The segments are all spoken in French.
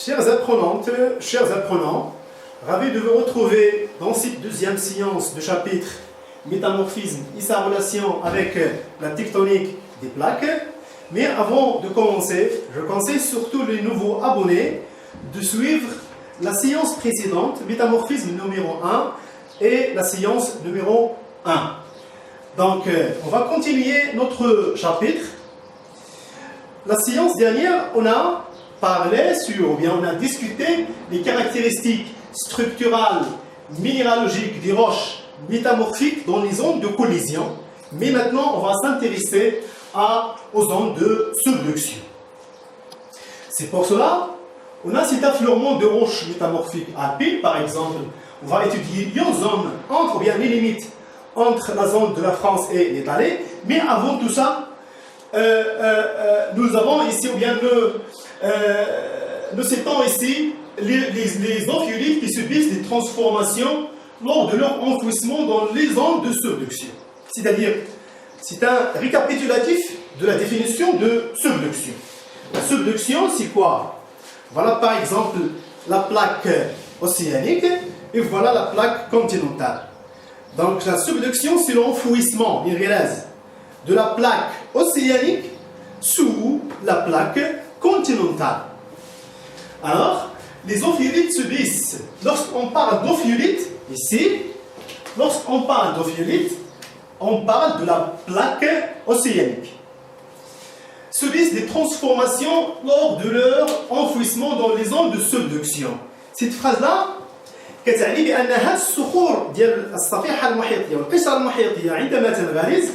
Chères apprenantes, chers apprenants, ravi de vous retrouver dans cette deuxième séance de chapitre Métamorphisme et sa relation avec la tectonique des plaques. Mais avant de commencer, je conseille surtout les nouveaux abonnés de suivre la séance précédente, Métamorphisme numéro 1 et la séance numéro 1. Donc, on va continuer notre chapitre. La séance dernière, on a parlé sur, ou bien on a discuté les caractéristiques structurales, minéralogiques des roches métamorphiques dans les zones de collision. Mais maintenant, on va s'intéresser aux zones de subduction. C'est pour cela, on a cet affleurement de roches métamorphiques alpines, par exemple. On va étudier une zone entre, ou bien les limites entre la zone de la France et l'Italie. Mais avant tout ça, nous avons ici, ou bien nous citons ici les ophiolites qui subissent des transformations lors de leur enfouissement dans les zones de subduction. C'est-à-dire, c'est un récapitulatif de la définition de subduction. La subduction, c'est quoi? Voilà par exemple la plaque océanique et voilà la plaque continentale. Donc la subduction, c'est l'enfouissement, de la plaque océanique sous la plaque continentale. Alors, les ophiolites subissent, lorsqu'on parle d'ophiolite, ici, lorsqu'on parle d'ophiolite, on parle de la plaque océanique. Subissent des transformations lors de leur enfouissement dans les zones de subduction. Cette phrase-là, كتعني بأنها الصخور ديال الصفيحة المحيطية والقشرة المحيطية عندما تنغرز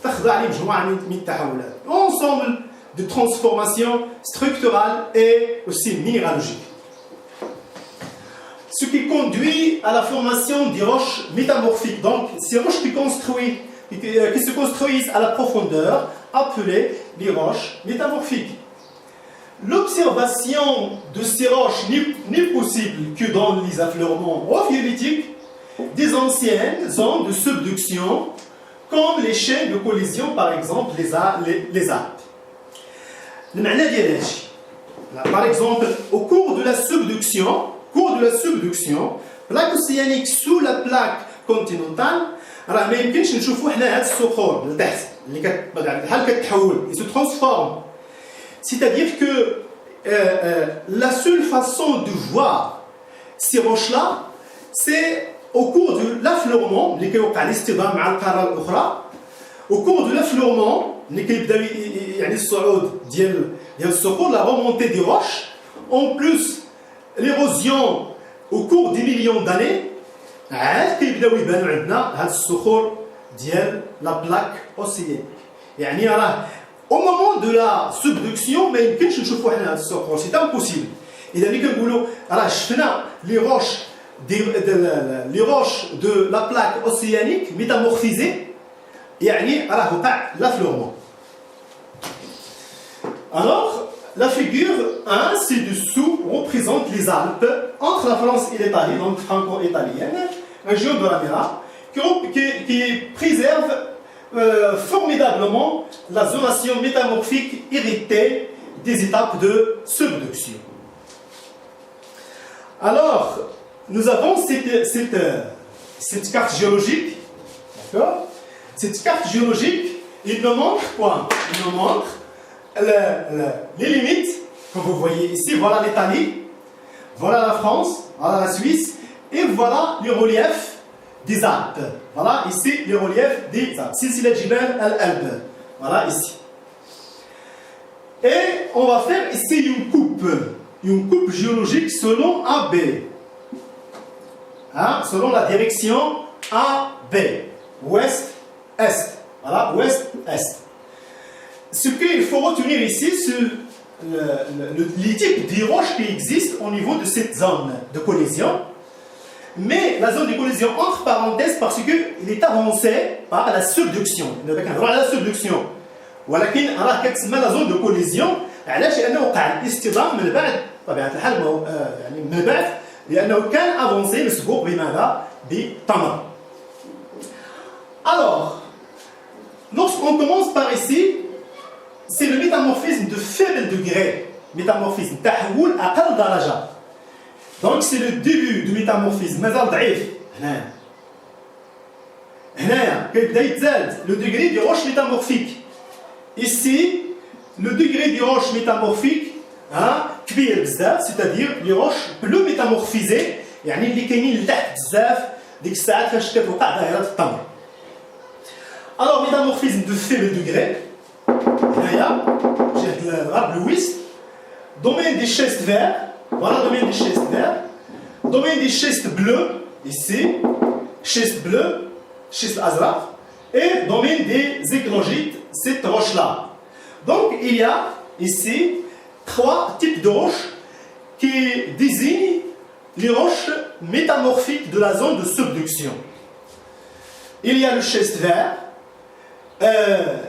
تخضع لمجموعة من التحولات. Ensemble de transformations structurales et aussi minéralogiques. Ce qui conduit à la formation des roches métamorphiques. Donc, ces roches qui se construisent à la profondeur, appelées les roches métamorphiques. L'observation de ces roches n'est possible que dans les affleurements ophiolitiques des anciennes zones de subduction, comme les chaînes de collision, par exemple les Alpes. Par exemple, au cours de la subduction, plaque océanique sous la plaque continentale, راه ما يمكنش نشوفوا حنا هاد الصخور لتحت اللي بحال كتحول, ils se transforment. C'est-à-dire que la seule façon de voir ces roches-là, c'est au cours de l'affleurement, اللي كيوقع الاصطدام مع القارة الأخرى, au cours de l'affleurement, اللي كيبدا يعني الصعود ديال الصخور, la remontée des roches, en plus l'érosion au cours des millions d'années, عاد كيبداو يبانوا عندنا هاد الصخور ديال la plaque océanique. يعني راه au moment de la subduction ما يمكنش نشوفوا حنا هاد الصخور, c'est impossible. إذا ملي كنقولوا راه شفنا les roches de la plaque océanique métamorphisées, يعني راه وقع l'affleurement. Alors, la figure 1 ci-dessous représente les Alpes entre la France et l'Italie, donc franco-italienne, région de la Mera, qui préserve formidablement la zonation métamorphique héritée des étapes de subduction. Alors, nous avons cette carte géologique, d'accord? Cette carte géologique, il nous montre quoi? Il nous montre les limites, comme vous voyez ici. Voilà l'Italie, voilà la France, voilà la Suisse, et voilà les reliefs des Alpes. Voilà ici les reliefs des Alpes. Silsilat Jibal al-Alp. Voilà ici. Et on va faire ici une coupe géologique selon AB. Selon la direction AB. Ouest-Est. Voilà, Ouest-Est. Ce qu'il faut retenir ici, c'est les types de roches qui existent au niveau de cette zone de collision. Mais la zone de collision, entre parenthèses, parce qu'il est avancé par la subduction. La subduction. ولكن راه كتسمى la zone de collision علاش؟ لأنه وقع الاصطدام من بعد طبيعة الحال يعني من بعد لأنه كان avancé مسبوق بماذا؟ بتمر. Alors, lorsqu'on commence par ici, c'est le métamorphisme de faible degré. métamorphisme تحول أقل درجة. Donc c'est le début du métamorphisme مازال ضعيف هنايا كيبدا يتزاد le degré des roches métamorphiques. Ici le degré des roches métamorphiques كبير بزاف, c'est-à-dire les roches plus métamorphisées يعني اللي كاينين لتحت بزاف ديك الساعات فاش كتوقع ظاهرة التمر. Alors métamorphisme de faible degré هنايا جهة الغرب l'ouest. Domaine des schistes verts, voilà domaine des schistes verts. Domaine des schistes bleus, ici, schiste bleu, schiste azraq. Et domaine des éclogites, cette roche-là. Donc il y a ici 3 types de roches qui désignent les roches métamorphiques de la zone de subduction. Il y a le schiste vert,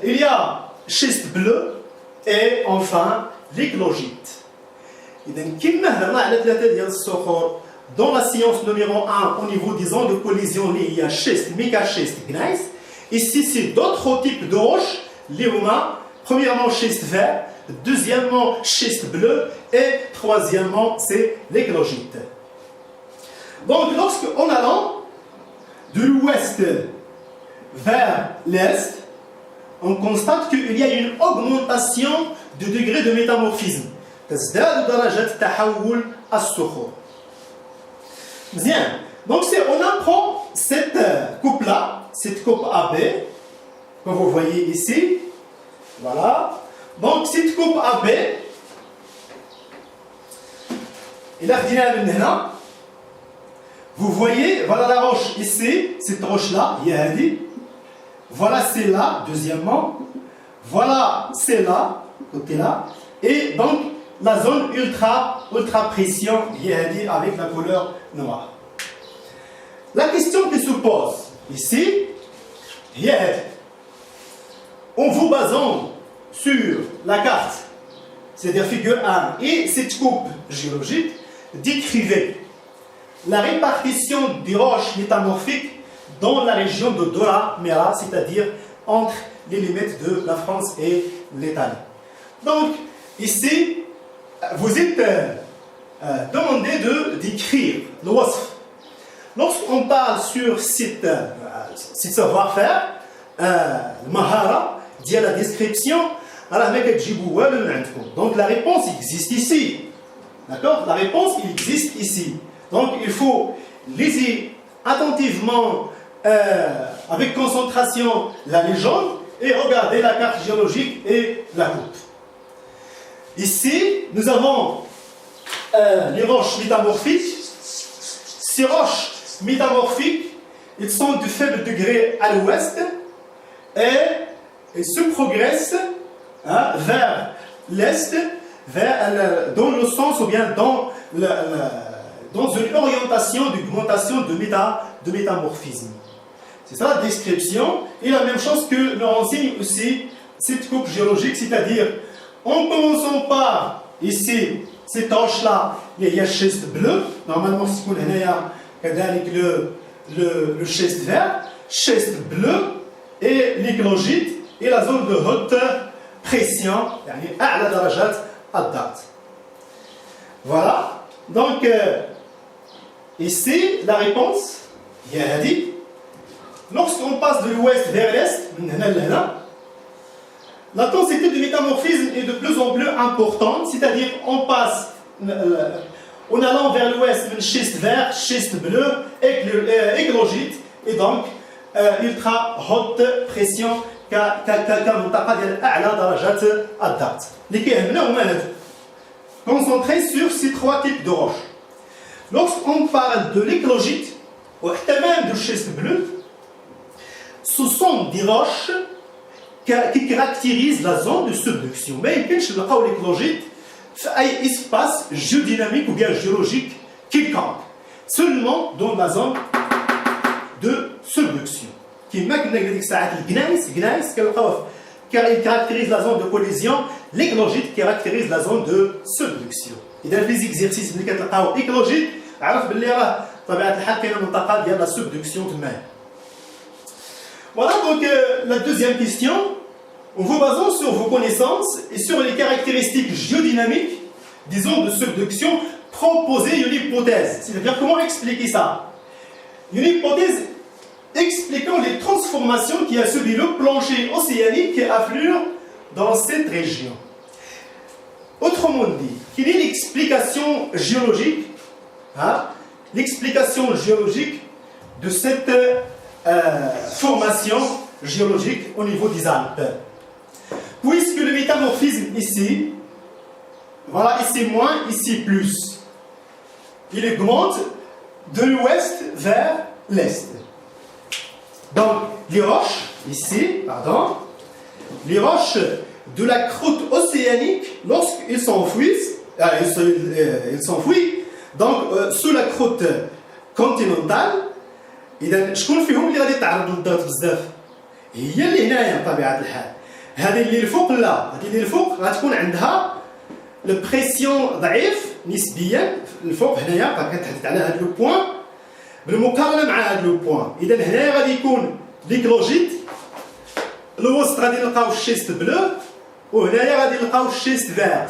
il y a schiste bleu et enfin l'éclogite. Dans la science numéro 1, au niveau des zones de collision, il y a schiste, mégaschiste, gneiss. Ici, c'est d'autres types de roches, les humains. Premièrement, schiste vert, deuxièmement, schiste bleu, et troisièmement, c'est l'éclogite. Donc, en allant de l'ouest vers l'est, on constate qu'il y a une augmentation du degré de métamorphisme. تزداد درجة التحول الصخور. Bien. Donc on apprend cette coupe-là, cette coupe AB, que vous voyez ici. Voilà. Donc cette coupe AB, vous voyez, voilà la roche ici, cette roche-là, Yahadi. Voilà celle-là, deuxièmement. Voilà celle-là, côté-là. Et donc, la zone ultra pression avec la couleur noire. La question qui se pose ici, en vous basant sur la carte, c'est-à-dire figure 1 et cette coupe géologique, décrivez la répartition des roches métamorphiques dans la région de Dora Mera, c'est-à-dire entre les limites de la France et l'Italie. Donc, ici, vous êtes demandé de décrire le wasf. Lorsqu'on parle sur cette savoir-faire, le mahara, dit à la description, donc la réponse existe ici. D'accord? La réponse existe ici. Donc il faut lire attentivement, avec concentration, la légende et regarder la carte géologique et la coupe. Ici, nous avons les roches métamorphiques. Ces roches métamorphiques, ils sont de faible degré à l'ouest et se progressent vers l'est, dans le sens ou bien dans une orientation d'augmentation de métamorphisme. C'est ça la description. Et la même chose que nous renseigne aussi cette coupe géologique, c'est-à-dire en commençant par ici, cette roche-là, il y a schiste bleu. Normalement, c'est le schiste vert, schiste bleu et l'éclogite et la zone de haute pression, à la darajat ad-dat. Voilà. Donc, ici, la réponse, il y a dit, lorsqu'on passe de l'ouest vers l'est, la densité de métamorphisme est de plus en plus importante, c'est-à-dire on passe en allant vers l'ouest d'un schiste vert, schiste bleu, éclogite, et donc ultra haute pression concentré sur ces 3 types de roches. Lorsqu'on parle de l'éclogite, ou même du schiste bleu, ce sont des roches qui caractérisent la zone de subduction. Mais il peut y avoir l'éclogite dans un espace géodynamique ou bien géologique quelconque, seulement dans la zone de subduction. Qui caractérise la zone de collision, l'éclogite caractérise la zone de subduction. Et dans les exercices اللي كتلقاو éclogite, عرف باللي راه طبيعة الحال كاينه منطقة ديال la subduction تما. Voilà donc la deuxième question. En vous basant sur vos connaissances et sur les caractéristiques géodynamiques disons, de subduction, proposer une hypothèse. C'est-à-dire, comment expliquer ça? Une hypothèse expliquant les transformations qui a subi le plancher océanique qui affleure dans cette région. Autrement dit, quelle est l'explication géologique, hein, l'explication géologique de cette formation géologique au niveau des Alpes? Puisque le métamorphisme ici, voilà, ici moins, ici plus, il augmente de l'ouest vers l'est. Donc, les roches, ici, pardon, les roches de la croûte océanique, lorsqu'ils s'enfuient, donc sous la croûte continentale, إذا شكون فيهم اللي غادي يتعرض للضغط بزاف؟ هي اللي هنايا بطبيعة الحال. هذه اللي الفوق لا، هذه اللي الفوق غتكون عندها البريسيون ضعيف نسبيا الفوق هنايا، كنتحدث على هذا لو بوين بالمقارنة مع هذا لو بوين. إذا هنايا غادي يكون ليكلوجيت، الوسط غادي نلقاو الشيست بلو، وهنايا غادي نلقاو الشيست فير،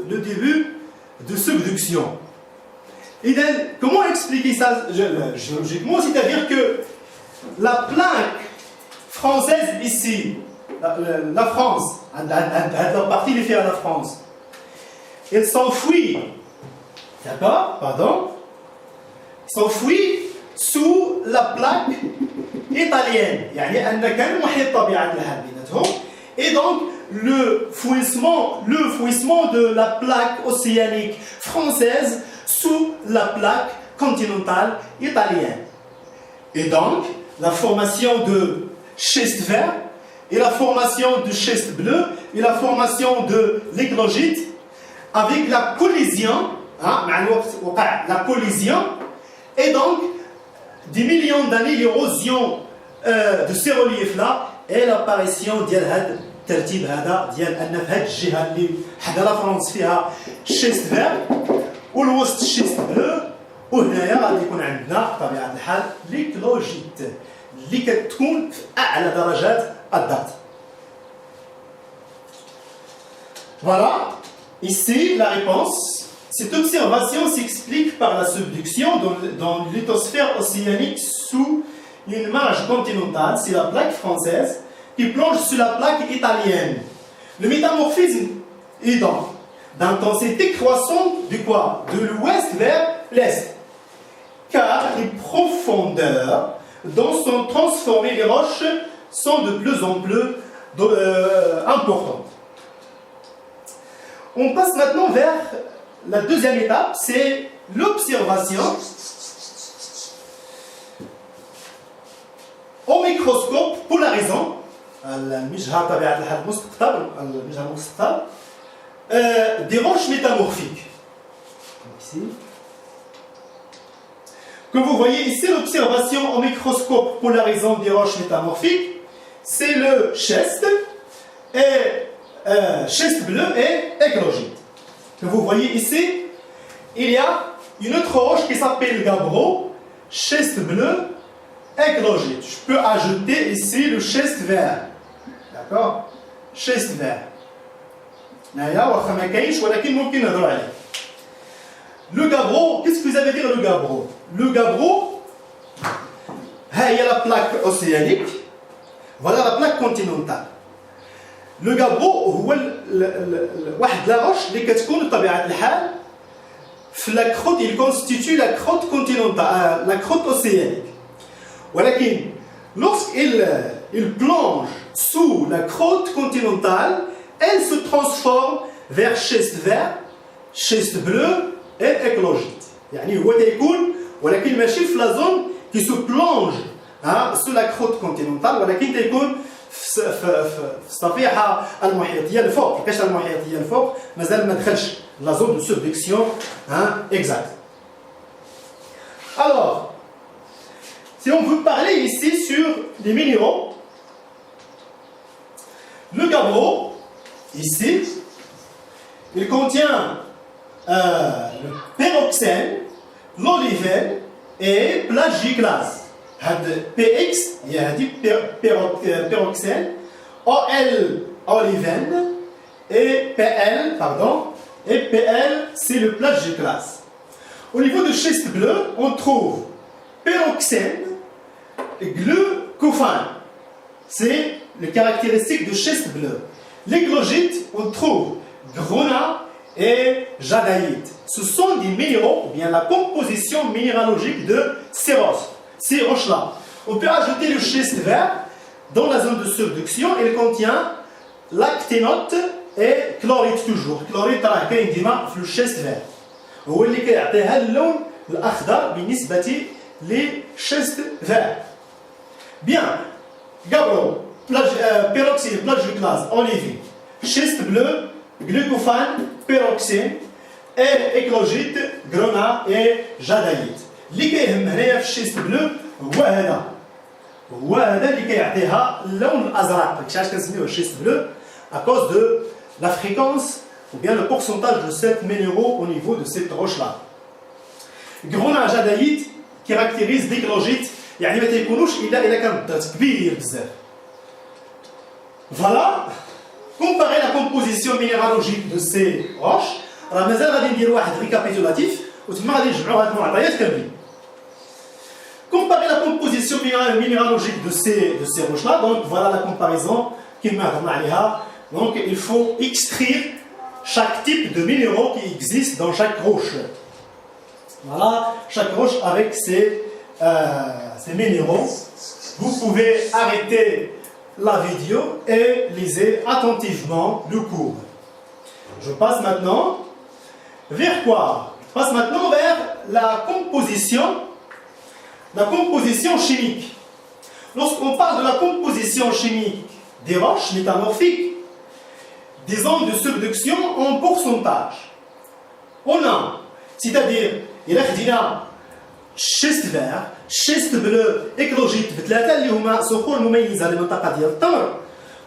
لو ديبut de subduction. Comment expliquer ça géologiquement? C'est-à-dire que la plaque française ici, la France, la partie qui fait à la France, elle s'enfuit, d'accord, pardon, s'enfuit sous la plaque italienne. يعني أن كان محيط طبيعة الحال بيناتهم. Et donc le fouissement de la plaque océanique française sous la plaque continentale italienne. Et donc, la formation de schiste vert et la formation de schiste bleu et la formation de l'éclogite avec la collision, la collision, et donc des millions d'années d'érosion de ces reliefs-là et l'apparition ديال الترتيب هذا ديال ان في هذه الجهه اللي حدا لا فرنسا فيها شيست فير والوسط شيست بلو، وهنايا غادي يكون عندنا بطبيعه الحال ليكلوجيت اللي كتكون في اعلى درجات الضغط. Voilà, ici la réponse. Cette observation s'explique par la subduction dans le lithosphère océanique sous une marge continentale, c'est la plaque française, qui plonge sur la plaque italienne. Le métamorphisme est donc d'intensité croissante de quoi? De l'ouest vers l'est. Car les profondeurs dont sont transformées les roches sont de plus en plus importantes. On passe maintenant vers la deuxième étape, c'est l'observation au microscope polarisant. المجهر طبيعة الحال المستقطب، المجهر المستقطب des roches métamorphiques. Ici. Comme vous voyez ici, l'observation au microscope polarisant des roches métamorphiques, c'est le schiste et schiste bleu et éclogite. Comme vous voyez ici, il y a une autre roche qui s'appelle gabbro, schiste bleu, éclogite. Je peux ajouter ici le schiste vert. D'accord? Schiste vert. Le gabbro, qu'est-ce que vous avez dire le gabbro? Le gabbro, il y a la plaque océanique, voilà la plaque continentale. Le gabbro هو واحد لا روش اللي كتكون بطبيعة الحال في la croûte, il constitue la croûte continentale, la croûte océanique. ولكن lorsqu'il plonge sous la croûte continentale, elle se transforme vers schiste vert, schiste bleu et éclogite. يعني هو تيكون ولكن ماشي في la zone qui se plonge sous la croûte continentale ولكن تيكون في الصفيحة المحيطية الفوق، في القشرة المحيطية الفوق مازال ما دخلش la zone de subduction exacte. Alors, si on veut parler ici sur les minéraux, le gabbro, ici, il contient le pyroxène, l'olivine et plagioclase. PX, il y a dit pyroxène, OL, olivine et PL, pardon, Et PL, c'est le plage de classe. Au niveau de schiste bleu, on trouve pyroxène, glucophane. C'est les caractéristiques de schiste bleu. L'églogite, on trouve grenat et jadaïte. Ce sont des minéraux, ou bien la composition minéralogique de ces roches-là. On peut ajouter le schiste vert dans la zone de subduction. Il contient l'acténote et chlorite toujours. Chlorite راه كاين ديما في الشيست vert. هو اللي كيعطيها اللون الأخضر بالنسبة للشيست vert. Bien. Gabro, pyroxyne, plage de classe, olivine, schiste bleu, glucophane, pyroxyne, et éclogite, grenat et jadaïte. اللي كيهم هنايا في الشيست بلو هو هذا اللي كيعطيها اللون الازرق. علاش كنسميوه الشيست بلو؟ à cause de la fréquence ou bien le pourcentage de ces minéraux au niveau de cette roche là. Grenat jadaïte caractérise l'éclogite. يعني ما تيكونوش الا كان الضغط كبير بزاف. Voilà, comparer la composition minéralogique de ces roches. راه مازال غادي ندير واحد ريكابيتولاتيف وتما غادي نجمعوا هاد المعطيات كاملين. Comparer la composition minéralogique de ces roches là. Donc voilà la comparaison كما هضرنا عليها. Donc il faut extraire chaque type de minéraux qui existe dans chaque roche. Voilà, chaque roche avec ses minéraux. Vous pouvez arrêter la vidéo et lisez attentivement le cours. Je passe maintenant vers quoi? Je passe maintenant vers la composition chimique. Lorsqu'on parle de la composition chimique des roches métamorphiques, des zones de subduction en pourcentage, on a, c'est-à-dire, il y a schiste vert, schiste bleu, éclogite بثلاثه اللي هما صخور مميزه للمنطقه ديال التمر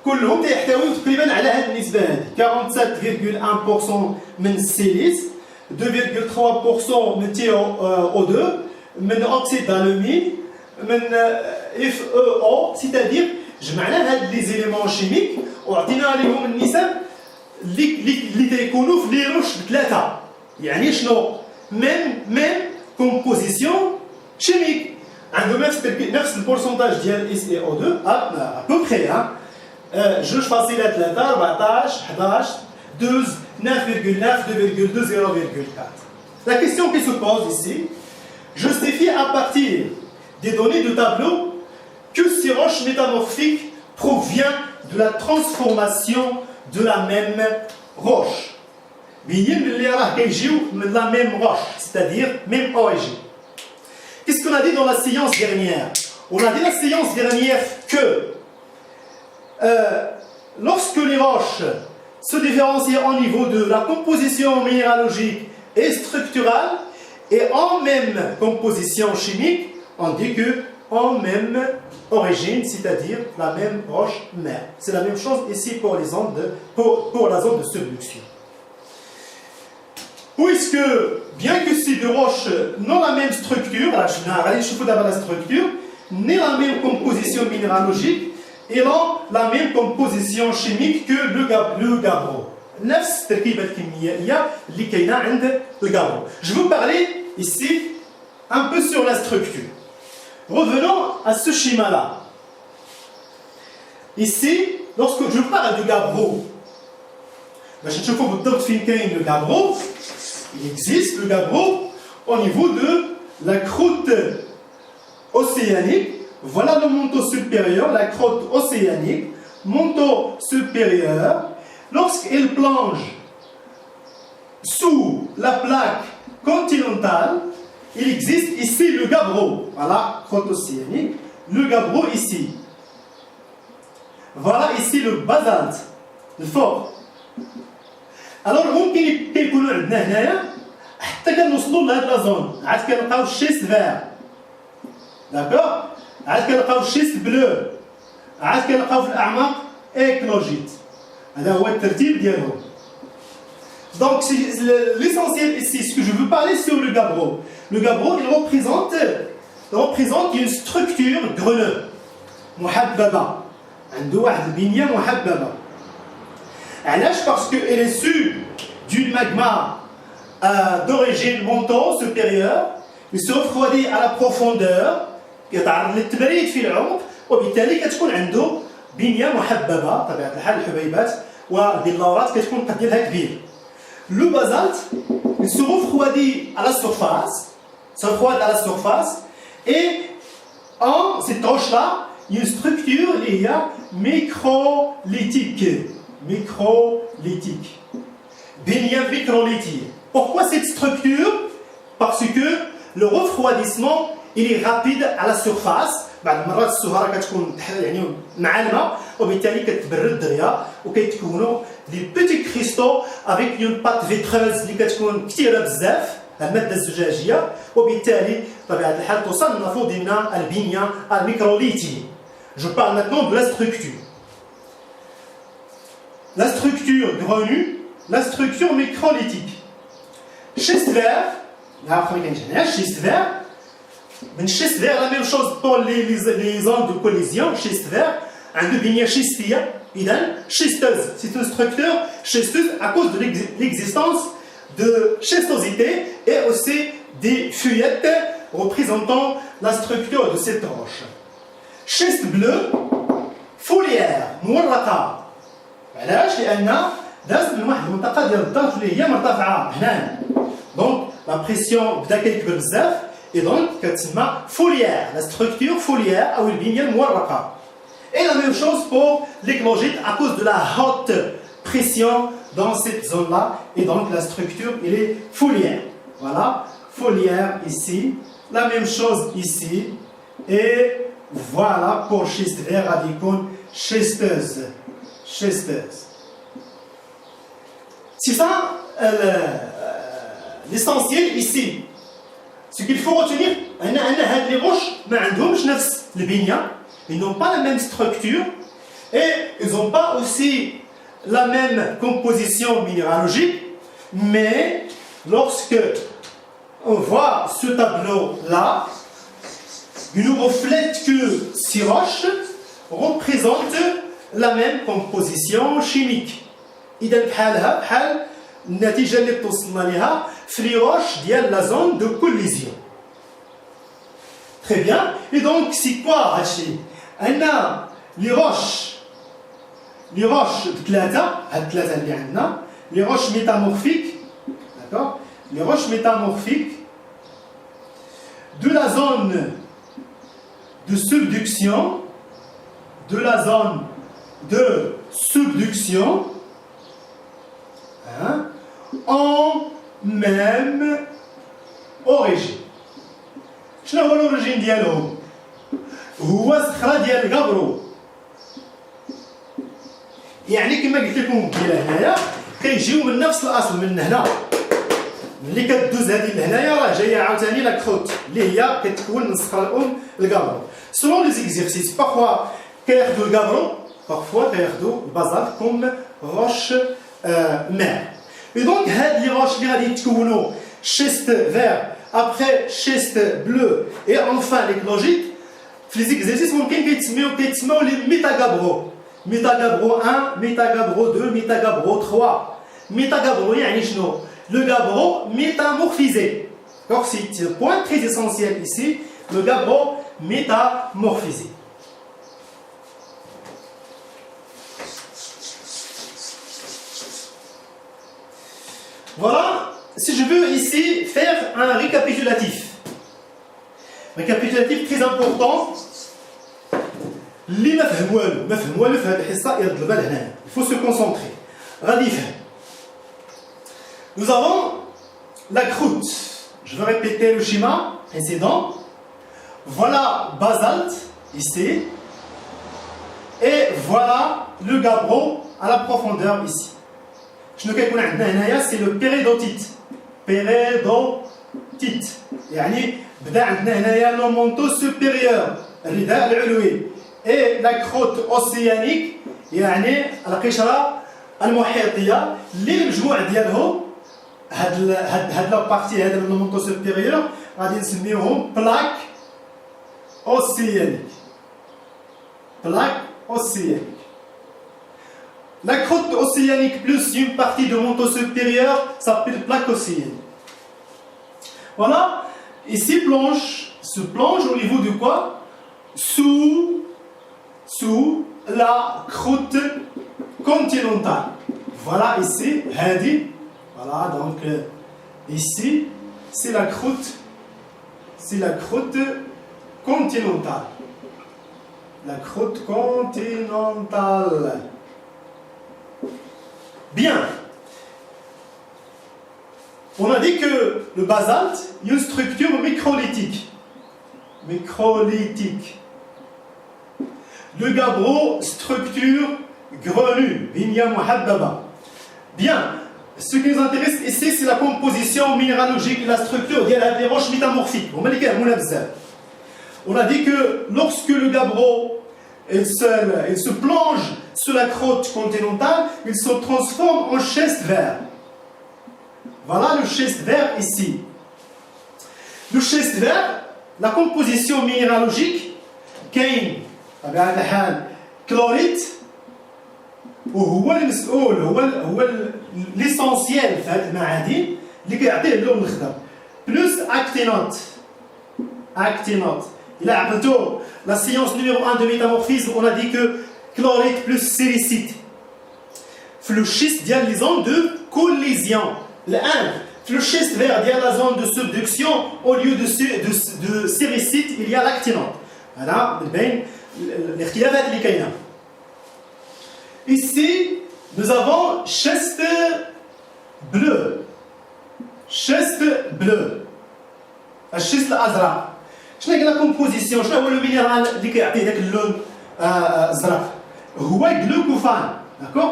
كلهم تيحتويو تقريبا على هذه النسبه هذه 47.1% من السيليس 2.3% من TiO2 من اوكسيد d'alumine من FeO c'est-à-dire جمعنا هاد لي زيليمون شيميك وعطينا لهم النسب اللي تيكونوا في لي روش بثلاثه يعني شنو même composition chimique. نفس البورسنتاج ديال SeO2 à peu près جوج فاصلة 3 14 11 12 9,9 2,2 0,4. La question qui se pose ici justifie à partir des données de tableau que ces roches métamorphiques proviennent de la transformation de la même roche. La même roche, c'est-à-dire même origine. Qu'est-ce qu'on a dit dans la séance dernière? On a dit dans la séance dernière que lorsque les roches se différencient au niveau de la composition minéralogique et structurale et en même composition chimique, on dit que en même origine, c'est-à-dire la même roche mère. C'est la même chose ici pour les zones pour la zone de subduction. Puisque, bien que ces deux roches n'ont la même structure, la structure, ni la même composition minéralogique, et ont la même composition chimique que le gabbro. Je vais vous parler ici un peu sur la structure. Revenons à ce schéma-là. Ici, lorsque je parle de gabbro, le gabbro, il existe le gabbro au niveau de la croûte océanique. Voilà le manteau supérieur, la croûte océanique, manteau supérieur. Lorsqu'il plonge sous la plaque continentale, il existe ici le gabbro. Voilà, croûte océanique, le gabbro ici. Voilà ici le basalte, le fort. Alors ممكن يكونوا عندنا هنايا حتى كنوصلوا لهاد لا زون عاد كنلقاو الشيست فير داكوغ عاد كنلقاو الشيست بلو عاد كنلقاو في الاعماق ايكلوجيت هذا هو الترتيب ديالهم. Donc l'essentiel ici, ce que je veux parler sur le gabbro. Le gabbro il représente une structure greneuse محببة عنده واحد البنية محببة. علاش؟ parce qu'elle est issue d'une magma d'origine manto supérieure, il se refroidit à la profondeur يتعرض للتبريد في العمق وبالتالي كتكون عنده بنيه محببه طبيعه الحال الحبيبات والبلورات كتكون قد ديالها كبير. Le basalte il se refroidit à la surface, et en cette roche là il y a une structure اللي هي microlithique. بنيه ميكروليتيه. Pourquoi cette structure? Parce que le refroidissement il est rapide à la surface. بعض المرات السهره كتكون يعني مع الماء وبالتالي كتبرد دغيا وكيتكونوا لي بيتي كريستو افيك اون بات فيتريز اللي كتكون كثيره بزاف الماده الزجاجيه وبالتالي بطبيعه الحال تصنف ضمن البنيه الميكروليتيه. Je parle maintenant de la structure. La structure grenue, la structure microlithique. Schiste vert, schiste vert. من schiste vert, la même chose pour les ondes de collision, schiste vert, un بنية schistية, إذن schisteuse. C'est une structure schisteuse à cause de l'existence de schistosité et aussi des feuillettes représentant la structure de cette roche. Schiste bleu, foliaire, مورقة. علاش؟ لأن دازت من واحد المنطقة ديال الضغط اللي هي مرتفعة هنا. Donc la pression بدا كيكبر بزاف. Et donc, foliaire, la structure foliaire ou le moiraka. Et la même chose pour l'éclogite à cause de la haute pression dans cette zone-là. Et donc, la structure, elle est foliaire. Voilà, foliaire ici. La même chose ici. Et voilà pour schiste vert radicone schisteuse. C'est ça l'essentiel ici. Ce qu'il faut retenir, les roches ils n'ont pas la même structure et ils n'ont pas aussi la même composition minéralogique, mais lorsque on voit ce tableau-là, il nous reflète que ces roches représentent la même composition chimique. إذا بحالها بحال النتيجة اللي توصلنا لها في لي روش ديال لا زون دو كوليزيون. Très bien. Et donc c'est quoi هادشي؟ أن لي روش ثلاثة، هاد الثلاثة اللي عندنا لي روش ميتامورفيك، d'accord؟ لي روش ميتامورفيك de la zone de subduction, en même origine. شنو هو الاوريجين ديالهم؟ هو الصخره ديال الكابرو. يعني كما قلت لكم قبيله هنايا كيجيو من نفس الاصل من هنا. ملي كدوز هذه لهنايا راه جايه عاوتاني لا كروت اللي هي كتكون من الصخره الام الكابرو. سولون لي زيكزيرسيس بارفوا كياخذوا الكابرو بارفوا كياخذوا البازالت كوم روش مير. Et donc, les roches qui ont schiste vert, après schiste bleu et enfin l'éclogite, les exercices vont les métagabro. Métagabro 1, métagabro 2, métagabro 3. Métagabro, le gabbro métamorphisé. Donc, c'est un point très essentiel ici, le gabbro métamorphisé. Voilà, si je veux ici faire un récapitulatif. Récapitulatif très important. Il faut se concentrer. Nous avons la croûte. Je vais répéter le schéma précédent. Voilà basalte ici. Et voilà le gabbro à la profondeur ici. شنو كيكون عندنا هنايا سي لو بيريدوتيت يعني بدا عندنا هنايا لو مونتو سوبيريور الرداء العلوي اي لا كروت اوسيانيك يعني القشره المحيطيه اللي المجموع ديالهم هاد لا بارتي هذا لو مونتو سوبيريور غادي نسميوهم بلاك اوسيانيك. La croûte océanique plus une partie de manteau supérieur s'appelle plaque océanique. Voilà. Ici, se plonge au niveau de quoi? Sous la croûte continentale. Voilà ici, Hadi. Voilà, donc ici, c'est la croûte continentale. La croûte continentale. Bien. On a dit que le basalte, il y a une structure microlithique. Le gabbro, structure grenue. Bien. Ce qui nous intéresse ici, c'est la composition minéralogique et la structure des roches métamorphiques. On a dit que lorsque le gabbro se plonge sous la croûte continentale, il se transforme en schiste vert. Voilà le schiste vert ici. Le schiste vert, la composition minéralogique, كاين بطبيعة الحال كلوريت وهو المسؤول هو l'essentiel في هذه المعادن اللي كيعطيه اللون الأخضر بلوس actinote. Il a plutôt la science numéro 1 de métamorphisme, on a dit que chlorite plus séricite. Le schiste ديال les zones de collision. Le schiste vert ديال la zone de subduction, au lieu de séricite, il y a l'actinate. Voilà, بين الاختلافات اللي كاينه. Ici, nous avons schiste bleu. الشيست الازرق. شنو هي لا كومبوزيسيون؟ شنو هو المينيرال اللي كيعطي داك اللون الازرق؟ هو الجلوكوفان. داكوغ؟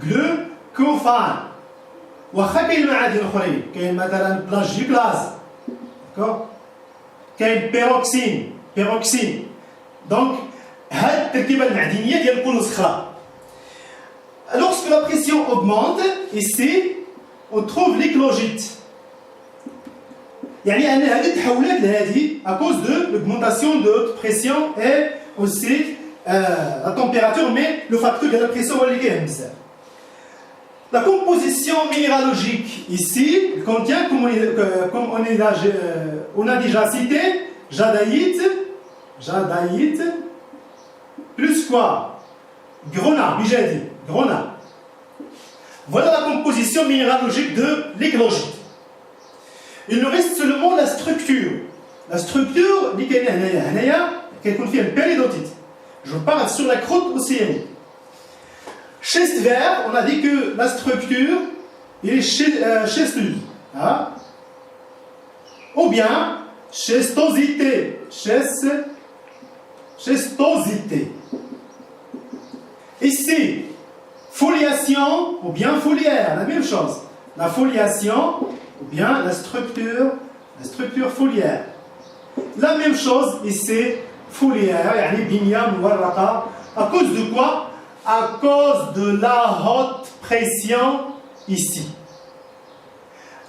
جلوكوفان. واخا كاين معادن اخرين، كاين مثلا بلاجيكلاز. داكوغ؟ كاين بيروكسين. دونك هاد التركيبه المعدنيه ديال كل صخره. Lorsque la pression augmente, ici, on trouve l'éclogite. يعني أن هذه التحولات هذه à cause de l'augmentation de haute pression et aussi la température, mais le facteur de la pression هو اللي كاين بزاف. La composition minéralogique ici contient, comme on a déjà cité, jadaïte, plus quoi? Grenat, bijadi, grenat. Voilà la composition minéralogique de l'éclogite. Il nous reste seulement la structure. La structure, qui contient le péridotite. Je parle sur la croûte océanique. Schiste vert, on a dit que la structure est schisteuse. Hein? Ou bien schistosité. Ici, foliation ou bien foliaire, la même chose. La foliation ou bien la structure foliaire. La même chose ici, foliaire, يعني بنية مورقة. À cause de quoi? À cause de la haute pression ici.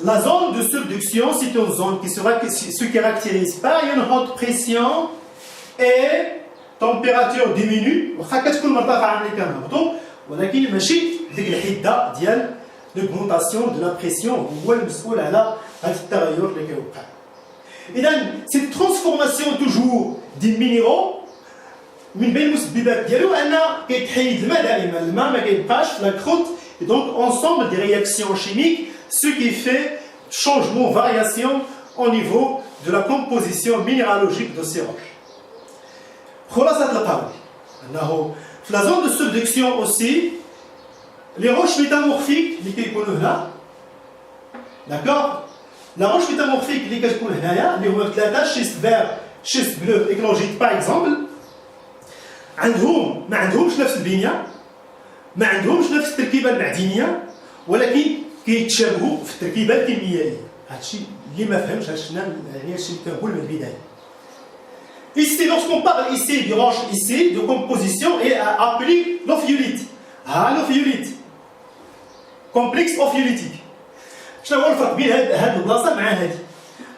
La zone de subduction, c'est une zone qui se caractérise par une haute pression et température diminue. واخا كتكون مرتفعة ملي كنهبطوا، ولكن ماشي ديك الحدة ديال l'augmentation de la pression هو المسؤول على هذا التغير اللي كيوقع. إذا cette transformation toujours des minéraux من بين المسببات ديالو أن كيتحيد الماء دائما، الماء ما كيبقاش في لا كروت، et donc ensemble des réactions chimiques, ce qui fait changement, variation au niveau de la composition minéralogique de ces roches. خلاصة القول أنه في la zone de subduction aussi les roches métamorphiques اللي كيكونوا هنا، d'accord؟ La roche métamorphique اللي كتكون هنايا اللي هما ثلاثة، شيست فير، شيست بلو، إكلوجيت باغ إكزومبل، ما عندهمش نفس البنية، ما عندهمش نفس التركيبة المعدنية، ولكن كيتشابهوا في التركيبة الكيميائية. هادشي اللي ما فهمش يعني هادشي اللي كنقول من البداية. Ici, lorsqu'on parle ici de roche ici, de composition, est appelé l'ophiolite. L'ophiolite. Complexe ophiolitique. شنو هو الفرق بين هاد البلاصة مع هادي؟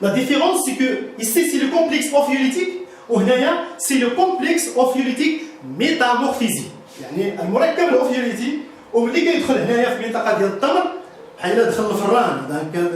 La différence c'est que ici c'est le complexe ophiolitique وهنايا c'est le complexe ophiolitique métamorphisé. يعني المركب الأوفيوليتي وملي كيدخل هنايا في المنطقه ديال التمر بحال الا دخل الفران، دونك